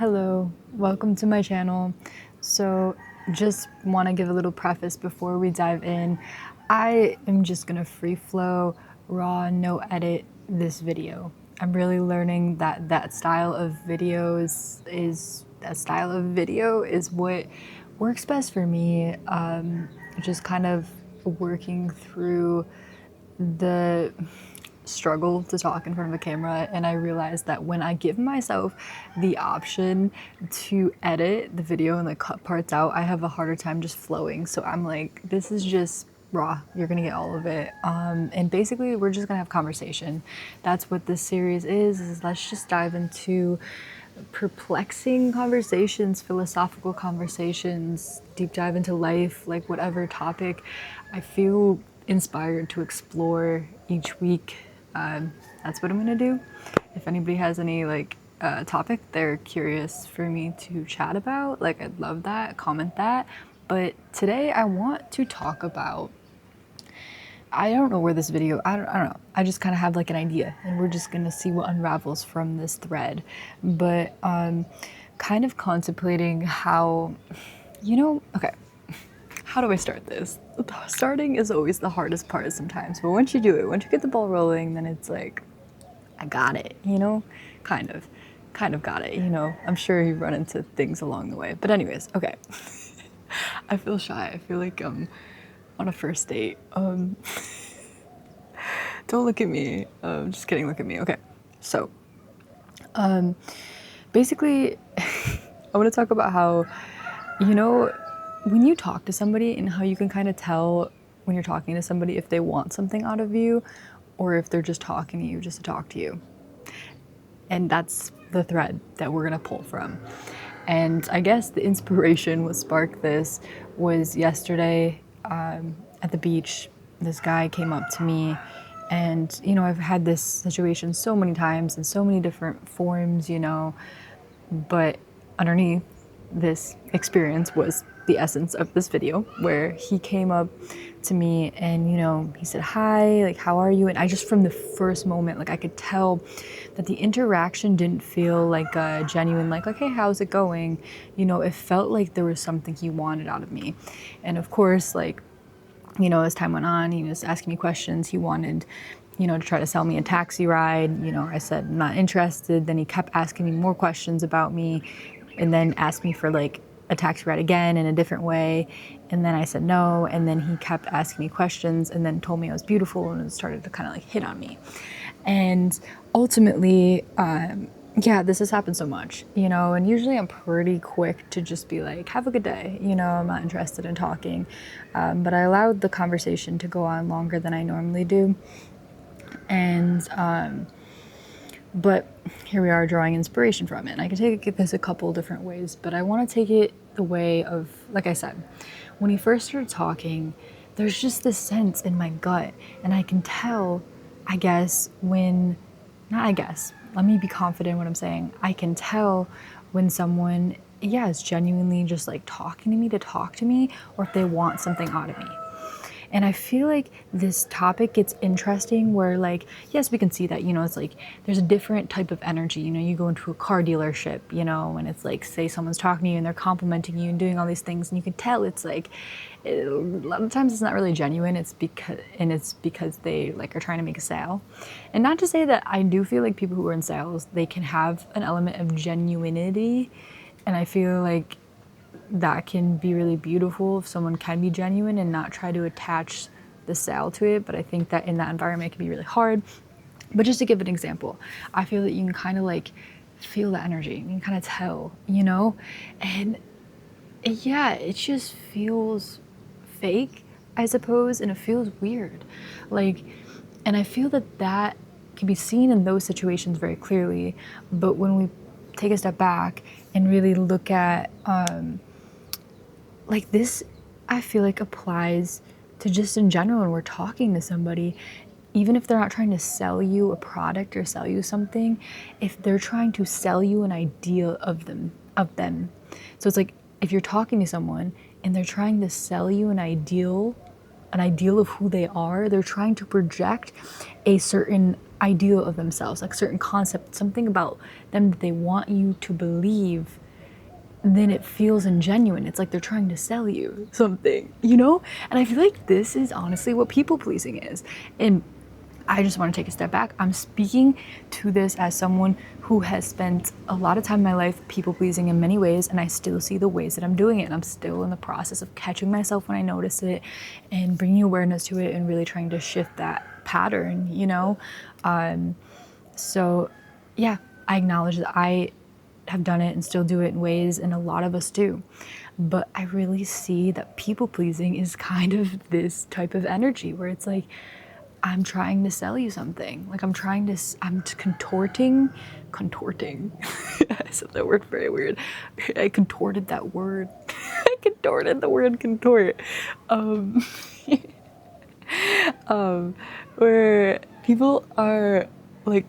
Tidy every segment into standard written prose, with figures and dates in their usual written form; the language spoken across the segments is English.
Hello, welcome to my channel. So just want to give a little preface before we dive in. I am just gonna free flow, raw, no edit this video. I'm really learning that that style of video is what works best for me. Just kind of working through the struggle to talk in front of a camera, and I realized that when I give myself the option to edit the video and like cut parts out, I have a harder time just flowing. So I'm like, this is just raw, you're gonna get all of it, and basically we're just gonna have conversation. That's what this series is let's just dive into perplexing conversations, philosophical conversations, deep dive into life, like whatever topic I feel inspired to explore each week. That's what I'm gonna do. If anybody has any topic they're curious for me to chat about, like I'd love that, comment that. But today I want to talk about, I don't know where this video, I don't know. I just kind of have like an idea and we're just gonna see what unravels from this thread. But kind of contemplating how, okay, how do I start this? Starting is always the hardest part sometimes, but once you do it, once you get the ball rolling, then it's like, I got it, kind of got it, I'm sure you run into things along the way. But anyways, okay. I feel shy. I feel like I'm on a first date. Don't look at me. Just kidding, look at me. Okay. So, basically, I want to talk about how, when you talk to somebody and how you can kind of tell when you're talking to somebody if they want something out of you or if they're just talking to you just to talk to you. And that's the thread that we're going to pull from. And I guess the inspiration, what sparked this, was yesterday at the beach. This guy came up to me, and I've had this situation so many times in so many different forms, but underneath this experience was the essence of this video, where he came up to me and he said, hi, like, how are you? And I just, from the first moment, like, I could tell that the interaction didn't feel like a genuine, like, hey, how's it going? It felt like there was something he wanted out of me. And of course, like, as time went on, he was asking me questions. He wanted, to try to sell me a taxi ride. I said, I'm not interested. Then he kept asking me more questions about me, and then asked me for like a taxi ride again in a different way. And then I said no. And then he kept asking me questions and then told me I was beautiful and started to kind of like hit on me. And ultimately, this has happened so much, and usually I'm pretty quick to just be like, have a good day, I'm not interested in talking. But I allowed the conversation to go on longer than I normally do. And, but here we are drawing inspiration from it. And I can take this a couple different ways, but I want to take it the way of, like I said, when he first started talking, there's just this sense in my gut, and I can tell, let me be confident in what I'm saying. I can tell when someone, is genuinely just like talking to me to talk to me, or if they want something out of me. And I feel like this topic gets interesting where, like, yes, we can see that, it's like there's a different type of energy. You go into a car dealership, and it's like, say someone's talking to you and they're complimenting you and doing all these things, and you can tell it's like, a lot of times it's not really genuine. It's because they like are trying to make a sale. And not to say that I do feel like people who are in sales, they can have an element of genuinity. And I feel like that can be really beautiful if someone can be genuine and not try to attach the sale to it. But I think that in that environment, it can be really hard. But just to give an example, I feel that you can kind of like feel the energy. You can kind of tell, and it just feels fake, I suppose. And it feels weird. And I feel that can be seen in those situations very clearly. But when we take a step back and really look at, like this, I feel like applies to just in general when we're talking to somebody, even if they're not trying to sell you a product or sell you something, if they're trying to sell you an idea of them. So it's like, if you're talking to someone and they're trying to sell you an ideal of who they are, they're trying to project a certain ideal of themselves, like certain concept, something about them that they want you to believe, then it feels ingenuine. It's like they're trying to sell you something, you know? And I feel like this is honestly what people pleasing is. And I just want to take a step back. I'm speaking to this as someone who has spent a lot of time in my life people pleasing in many ways, and I still see the ways that I'm doing it. And I'm still in the process of catching myself when I notice it and bringing awareness to it and really trying to shift that pattern, you know? So, yeah, I acknowledge that I have done it and still do it in ways, and a lot of us do. But I really see that people pleasing is kind of this type of energy where it's like, I'm trying to sell you something. Like I'm contorting. I said that word very weird. I contorted that word. I contorted the word contort. Um, where people are like,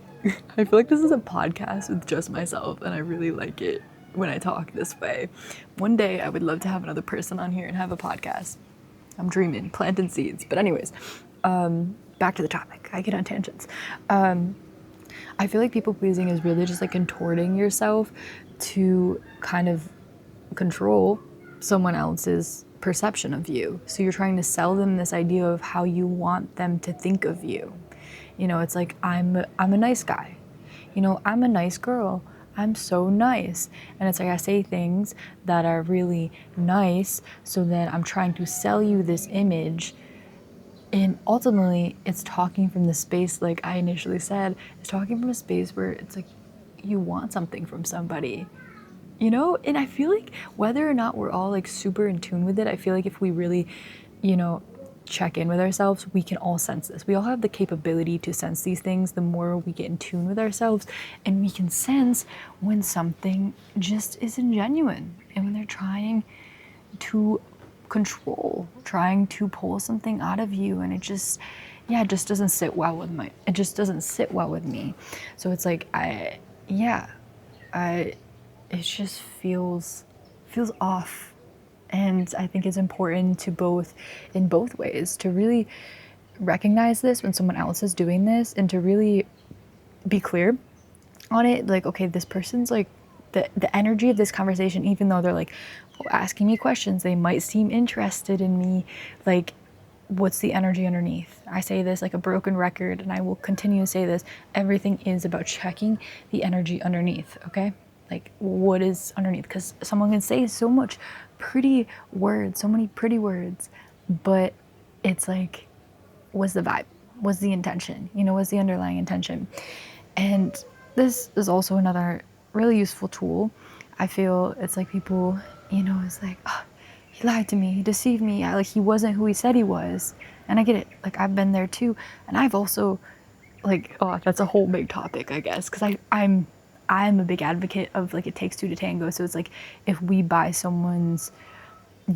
I feel like this is a podcast with just myself, and I really like it when I talk this way. One day I would love to have another person on here and have a podcast. I'm dreaming, planting seeds. But anyways, back to the topic. I get on tangents. I feel like people pleasing is really just like contorting yourself to kind of control someone else's perception of you. So you're trying to sell them this idea of how you want them to think of you. You know, it's like I'm a nice guy. You know, I'm a nice girl. I'm so nice. And it's like I say things that are really nice so that I'm trying to sell you this image. And ultimately, it's talking from the space, like I initially said, it's talking from a space where it's like you want something from somebody, you know? And I feel like whether or not we're all like super in tune with it, I feel like if we really, you know, check in with ourselves, we can all sense this. We all have the capability to sense these things the more we get in tune with ourselves, and we can sense when something just isn't genuine and when they're trying to control, trying to pull something out of you, and it just doesn't sit well with me. So it's like it just feels off. And I think it's important to in both ways, to really recognize this when someone else is doing this and to really be clear on it. Like, okay, this person's like, the energy of this conversation, even though they're like asking me questions, they might seem interested in me. Like, what's the energy underneath? I say this like a broken record, and I will continue to say this. Everything is about checking the energy underneath, okay? Like, what is underneath? Because someone can say so many pretty words, but it's like, what's the vibe? What's the intention? You know, what's the underlying intention? And this is also another really useful tool. I feel it's like people, you know, it's like, oh, he lied to me, he deceived me, like he wasn't who he said he was. And I get it, like I've been there too. And I've also, like, oh, that's a whole big topic, I guess, because I'm a big advocate of like it takes two to tango. So it's like if we buy someone's,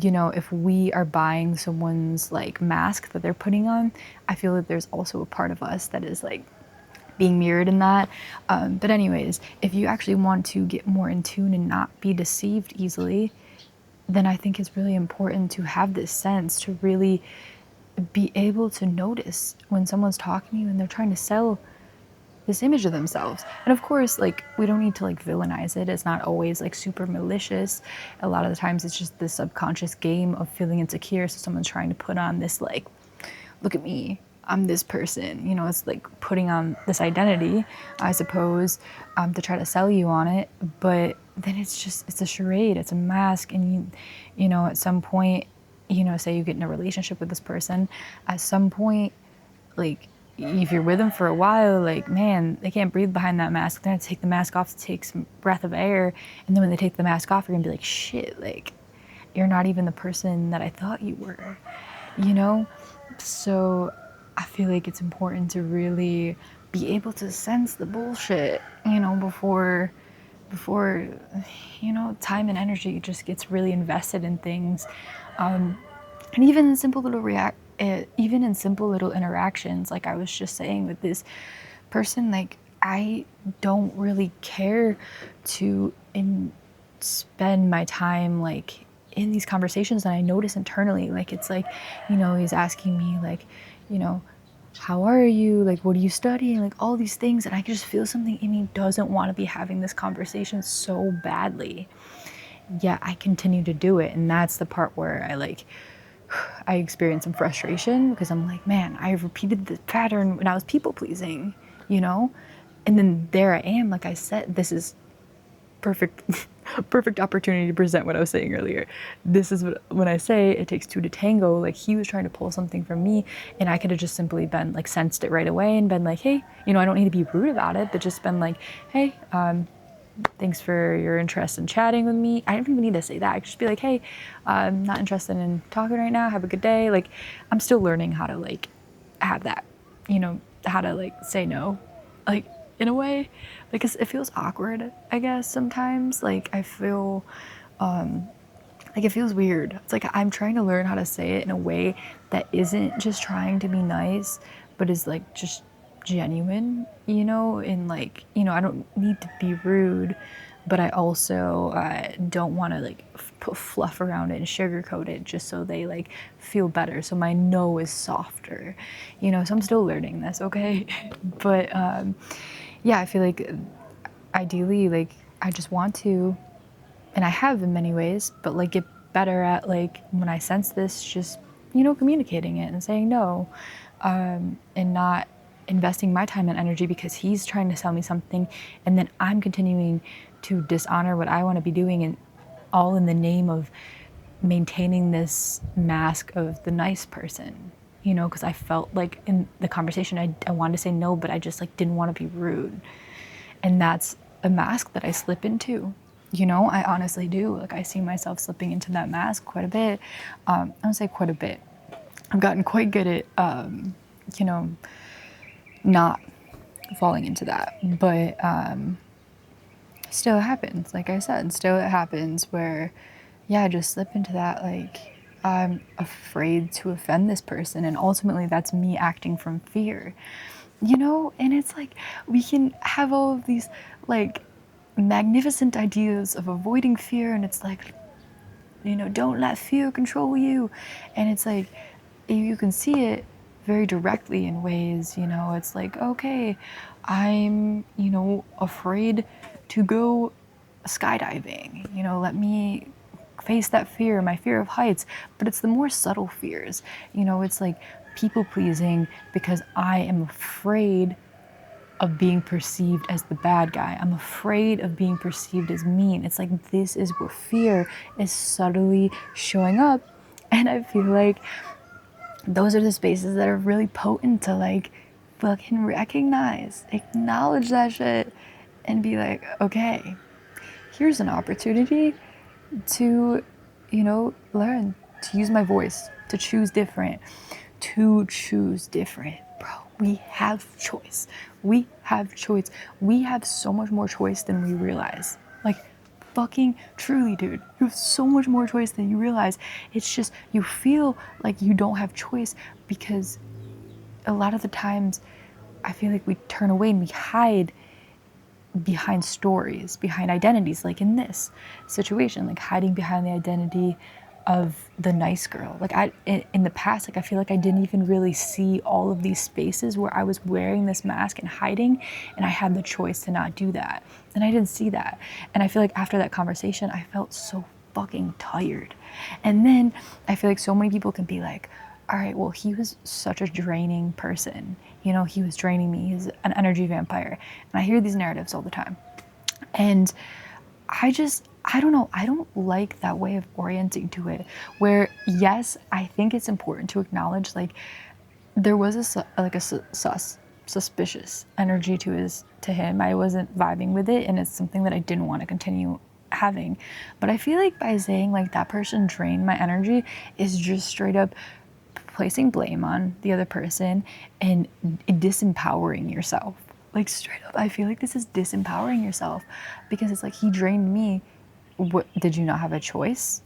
you know, if we are buying someone's like mask that they're putting on, I feel that there's also a part of us that is like being mirrored in that. But anyways, if you actually want to get more in tune and not be deceived easily, then I think it's really important to have this sense to really be able to notice when someone's talking to you and they're trying to sell this image of themselves. And of course, like, we don't need to like villainize it. It's not always like super malicious. A lot of the times it's just the subconscious game of feeling insecure. So someone's trying to put on this like, look at me, I'm this person, you know, it's like putting on this identity, I suppose, to try to sell you on it. But then it's a charade, it's a mask. And you know, at some point, you know, say you get in a relationship with this person, at some point, like, if you're with them for a while, like, man, they can't breathe behind that mask. They're gonna take the mask off to take some breath of air. And then when they take the mask off, you're gonna be like, shit, like, you're not even the person that I thought you were, you know? So I feel like it's important to really be able to sense the bullshit, you know, before, you know, time and energy just gets really invested in things. And even in simple little interactions, like I was just saying with this person, like, I don't really care to spend my time like in these conversations. And I notice internally, like, it's like, you know, he's asking me like, you know, how are you? Like, what are you studying? Like, all these things. And I can just feel something in me doesn't want to be having this conversation so badly. Yet I continue to do it. And that's the part where I experience some frustration because I'm like, man, I repeated the pattern when I was people pleasing, you know? And then there I am, like I said, this is perfect perfect opportunity to present what I was saying earlier. This is what, when I say it takes two to tango, like he was trying to pull something from me and I could have just simply been like sensed it right away and been like, hey, you know, I don't need to be rude about it, but just been like, hey, thanks for your interest in chatting with me. I don't even need to say that. I could just be like, hey, I'm not interested in talking right now. Have a good day. Like, I'm still learning how to like have that, you know, how to like say no, like in a way, because it feels awkward, I guess, sometimes. Like, I feel like it feels weird. It's like I'm trying to learn how to say it in a way that isn't just trying to be nice, but is like just genuine, you know, and like, you know, I don't need to be rude, but I also don't want to like put fluff around it and sugarcoat it just so they like feel better. So my no is softer, you know, so I'm still learning this, okay? But yeah, I feel like ideally, like, I just want to, and I have in many ways, but like get better at like when I sense this, just, you know, communicating it and saying no, and not investing my time and energy because he's trying to sell me something and then I'm continuing to dishonor what I want to be doing, and all in the name of maintaining this mask of the nice person, you know, because I felt like in the conversation I wanted to say no, but I just like didn't want to be rude. And that's a mask that I slip into. You know, I honestly do. Like, I see myself slipping into that mask quite a bit. I don't say quite a bit. I've gotten quite good at, you know, not falling into that. But still it happens. Like I said, still it happens where, yeah, I just slip into that. Like, I'm afraid to offend this person. And ultimately, that's me acting from fear, you know? And it's like, we can have all of these, like, magnificent ideas of avoiding fear. And it's like, you know, don't let fear control you. And it's like, you can see it very directly in ways, you know, it's like, okay, I'm, you know, afraid to go skydiving, you know, let me face that fear, my fear of heights. But it's the more subtle fears, you know, it's like people pleasing because I am afraid of being perceived as the bad guy. I'm afraid of being perceived as mean. It's like this is where fear is subtly showing up. And I feel like those are the spaces that are really potent to like fucking recognize, acknowledge that shit, and be like, okay, here's an opportunity to, you know, learn to use my voice, to choose different, to choose different. Bro, we have choice. We have choice. We have so much more choice than we realize. Like, fucking truly, dude. You have so much more choice than you realize. It's just, you feel like you don't have choice because a lot of the times I feel like we turn away and we hide behind stories, behind identities, like in this situation, like hiding behind the identity of the nice girl. Like in the past, like I feel like I didn't even really see all of these spaces where I was wearing this mask and hiding, and I had the choice to not do that. And I didn't see that. And I feel like after that conversation, I felt so fucking tired. And then I feel like so many people can be like, all right, well, he was such a draining person. You know, he was draining me. He's an energy vampire. And I hear these narratives all the time. And I don't know, I don't like that way of orienting to it. Where, yes, I think it's important to acknowledge, like, there was suspicious energy to him. I wasn't vibing with it, and it's something that I didn't want to continue having. But I feel like by saying like that person drained my energy is just straight up placing blame on the other person and disempowering yourself. Like, straight up, I feel like this is disempowering yourself because it's like, he drained me. What, did you not have a choice?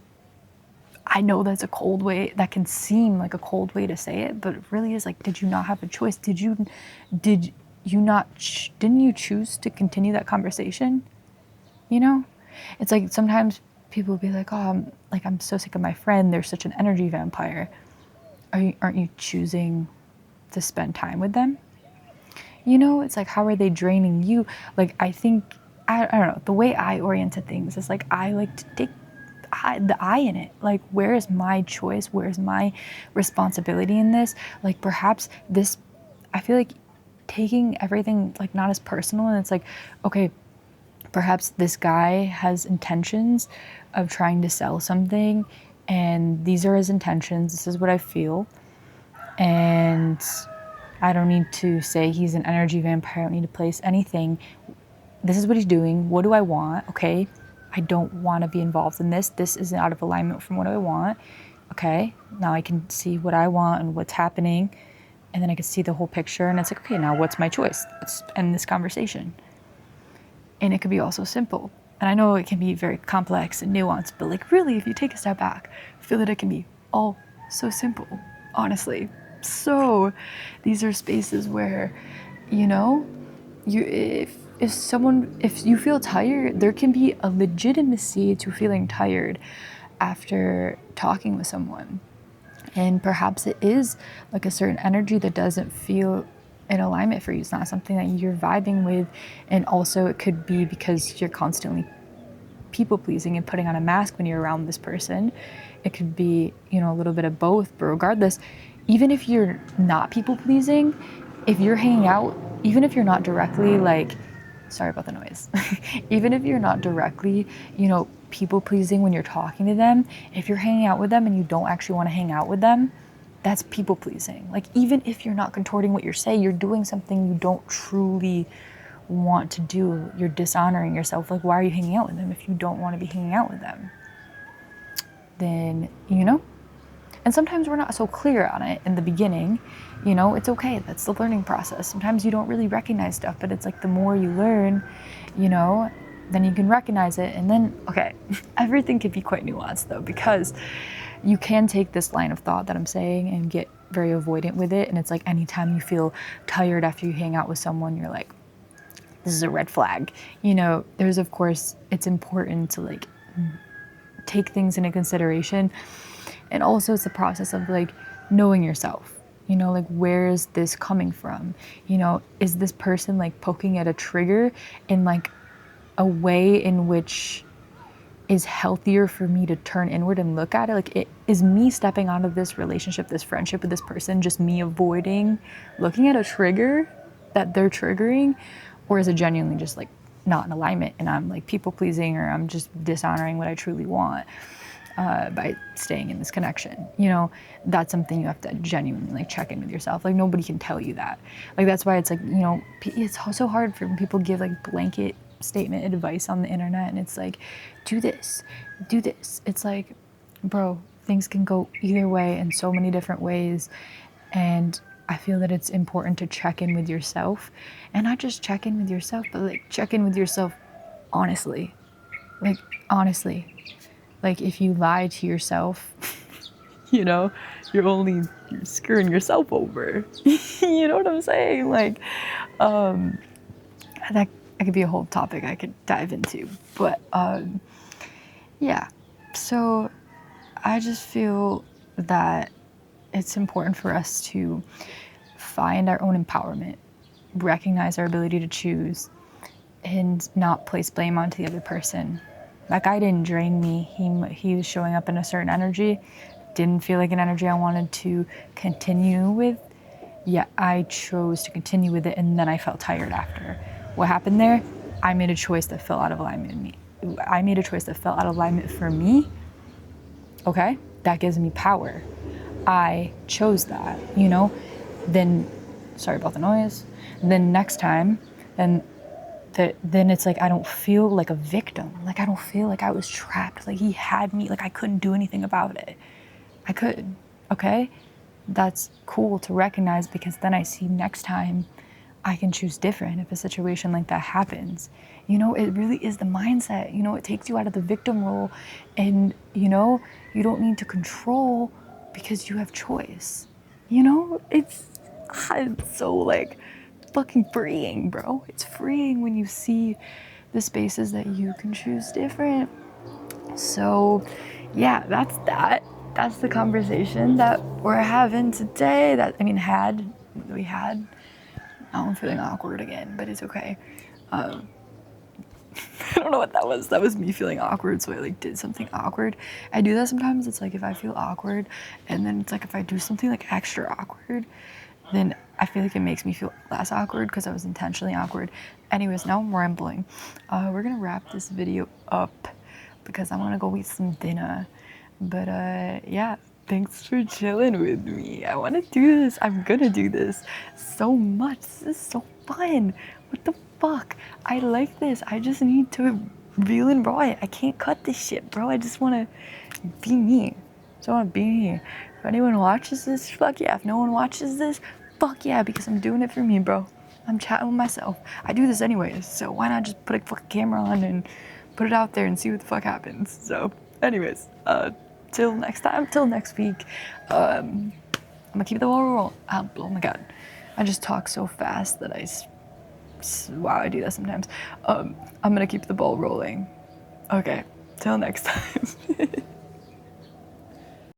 I know that's a cold way, that can seem like a cold way to say it, but it really is like, did you not have a choice? Did you not, didn't you choose to continue that conversation? You know? It's like sometimes people will be like, oh, I'm so sick of my friend. They're such an energy vampire. Aren't you choosing to spend time with them. You know, it's like, how are they draining you? Like, I think, I don't know, the way I orient to things is like, I like to take the I in it. Like, where is my choice? Where is my responsibility in this? Like, perhaps this, I feel like taking everything like not as personal, and it's like, okay, perhaps this guy has intentions of trying to sell something, and these are his intentions. This is what I feel. And I don't need to say he's an energy vampire. I don't need to place anything. This is what he's doing. What do I want? Okay. I don't want to be involved in this. This is out of alignment from what I want. Okay. Now I can see what I want and what's happening. And then I can see the whole picture. And it's like, okay, now what's my choice? Let's end this conversation. And it could be also simple. And I know it can be very complex and nuanced, but like really, if you take a step back, I feel that it can be all so simple, honestly. So these are spaces where, you know, if you feel tired, there can be a legitimacy to feeling tired after talking with someone. And perhaps it is like a certain energy that doesn't feel in alignment for you. It's not something that you're vibing with. And also it could be because you're constantly people pleasing and putting on a mask when you're around this person. It could be, you know, a little bit of both, but regardless, even if you're not people pleasing, if you're hanging out, even if you're not directly like, sorry about the noise, even if you're not directly, you know, people pleasing when you're talking to them, if you're hanging out with them and you don't actually want to hang out with them, that's people pleasing. Like, even if you're not contorting what you're saying, you're doing something you don't truly want to do. You're dishonoring yourself. Like, why are you hanging out with them if you don't want to be hanging out with them? Then, you know, and sometimes we're not so clear on it in the beginning. You know, it's okay. That's the learning process. Sometimes you don't really recognize stuff, but it's like the more you learn, you know, then you can recognize it. And then, okay, everything can be quite nuanced though, because you can take this line of thought that I'm saying and get very avoidant with it. And it's like anytime you feel tired after you hang out with someone, you're like, this is a red flag. You know, there's, of course, it's important to like take things into consideration. And also it's the process of like knowing yourself, you know, like, where is this coming from? You know, is this person like poking at a trigger in like a way in which is healthier for me to turn inward and look at it? Like, it is me stepping out of this relationship, this friendship with this person, just me avoiding looking at a trigger that they're triggering? Or is it genuinely just like not in alignment and I'm like people pleasing, or I'm just dishonoring what I truly want by staying in this connection? You know, that's something you have to genuinely like check in with yourself. Like, nobody can tell you that. Like, that's why it's like, you know, it's so hard for when people give like blanket statement advice on the internet, and it's like, do this. It's like, bro, things can go either way in so many different ways. And I feel that it's important to check in with yourself, and not just check in with yourself, but like check in with yourself honestly. Like, honestly, like, if you lie to yourself, you know, you're screwing yourself over. You know what I'm saying? Like, that could be a whole topic I could dive into, but yeah. So I just feel that it's important for us to find our own empowerment, recognize our ability to choose, and not place blame onto the other person. That guy didn't drain me. He was showing up in a certain energy. Didn't feel like an energy I wanted to continue with. Yet I chose to continue with it, and then I felt tired after. What happened there? I made a choice that fell out of alignment with me. I made a choice that fell out of alignment for me. Okay? That gives me power. I chose that, you know? Then, sorry about the noise. Then next time, then it's like I don't feel like a victim. Like, I don't feel like I was trapped. Like, he had me. Like, I couldn't do anything about it. I could. Okay? That's cool to recognize, because then I see next time I can choose different if a situation like that happens. You know, it really is the mindset. You know, it takes you out of the victim role, and, you know, you don't need to control because you have choice. You know, it's so like fucking freeing, bro. It's freeing when you see the spaces that you can choose different. So yeah, that's the conversation that we're having today. Had that we had. Now I'm feeling awkward again, but it's okay. I don't know what that was. That was me feeling awkward, so I like did something awkward. I do that sometimes. It's like if I feel awkward, and then it's like if I do something like extra awkward, then I feel like it makes me feel less awkward because I was intentionally awkward. Anyways, now I'm rambling. We're gonna wrap this video up because I'm gonna go eat some dinner. But yeah, thanks for chilling with me. I want to do this. I'm gonna do this so much. This is so fun. What the fuck? I like this. I just need to reel and raw it. I can't cut this shit, bro. I just want to be me. So I want to be me. If anyone watches this, fuck yeah. If no one watches this, fuck yeah, because I'm doing it for me, bro. I'm chatting with myself. I do this anyways, so why not just put a fucking camera on and put it out there and see what the fuck happens. So anyways, till next time, till next week, I'm gonna keep the ball rolling. Oh my god, I just talk so fast that wow, I do that sometimes. I'm gonna keep the ball rolling. Okay, till next time.